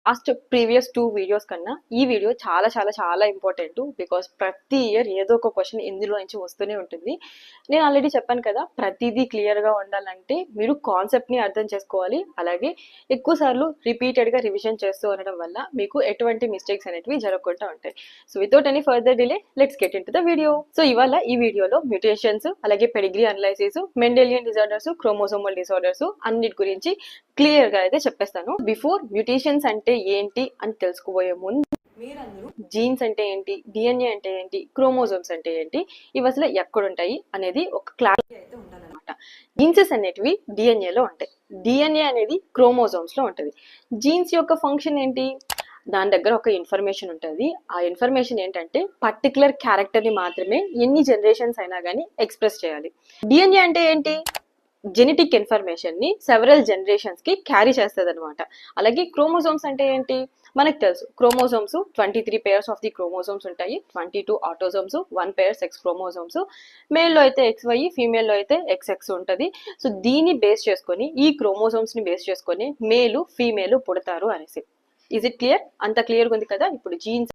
Last previous 2 videos కన్నా ఈ video చాలా చాలా చాలా ఇంపార్టెంట్. బికాస్ ప్రతి ఇయర్ ఏదో ఒక క్వశ్చన్ ఇందులో నుంచి వస్తూనే ఉంటుంది. నేను ఆల్రెడీ చెప్పాను కదా, ప్రతిదీ క్లియర్గా ఉండాలంటే మీరు కాన్సెప్ట్ని అర్థం చేసుకోవాలి. అలాగే ఎక్కువ సార్లు రిపీటెడ్గా రివిజన్ చేస్తూ ఉండడం వల్ల మీకు ఎటువంటి మిస్టేక్స్ అనేటివి జరగకుండా ఉంటాయి. So without any further delay let's get in to the video. So ఇవాళ ఈ వీడియోలో మ్యూటేషన్స్, అలాగే pedigree analysis, Mendelian disorders, chromosomal disorders అన్నిటి గురించి క్లియర్ గా అయితే చెప్పేస్తాను. బిఫోర్ మ్యూటేషన్స్ అంటే ఏంటి అని తెలుసుకోబోయే ముందు మీరందరూ జీన్స్ అంటే ఏంటి, డిఎన్ఏ అంటే ఏంటి, క్రోమోజోమ్స్ అంటే ఏంటి, ఇవి అసలు ఎక్కడుంటాయి అనేది ఒక క్లారిటీ అయితే ఉండాలన్నమాట. జీన్స్ అనేటివి డిఎన్ఏలో ఉంటాయి, డిఎన్ఏ అనేది క్రోమోజోమ్స్ లో ఉంటుంది. జీన్స్ యొక్క ఫంక్షన్ ఏంటి, దాని దగ్గర ఒక ఇన్ఫర్మేషన్ ఉంటుంది. ఆ ఇన్ఫర్మేషన్ ఏంటంటే పర్టికులర్ క్యారెక్టర్ ని మాత్రమే ఎన్ని జనరేషన్స్ అయినా కానీ ఎక్స్ప్రెస్ చేయాలి. డిఎన్ఏ అంటే ఏంటి, జెనెటిక్ ఇన్ఫర్మేషన్ ని సెవరల్ జనరేషన్స్ కి క్యారీ చేస్తుంది అనమాట. అలాగే క్రోమోజోమ్స్ అంటే ఏంటి, మనకు తెలుసు chromosomes 23 pairs of the chromosomes ఉంటాయి, 22 ఆటోజోమ్స్, 1 పేర్ సెక్స్ క్రోమోజోమ్స్. మేల్లో అయితే XY, ఫీమేల్లో అయితే XX ఉంటుంది. సో దీన్ని బేస్ చేసుకొని, ఈ క్రోమోజోమ్స్ ని బేస్ చేసుకొని మేలు ఫీమేలు పుడతారు అనేసి. Is it clear? అంత క్లియర్గా ఉంది కదా. ఇప్పుడు జీన్స్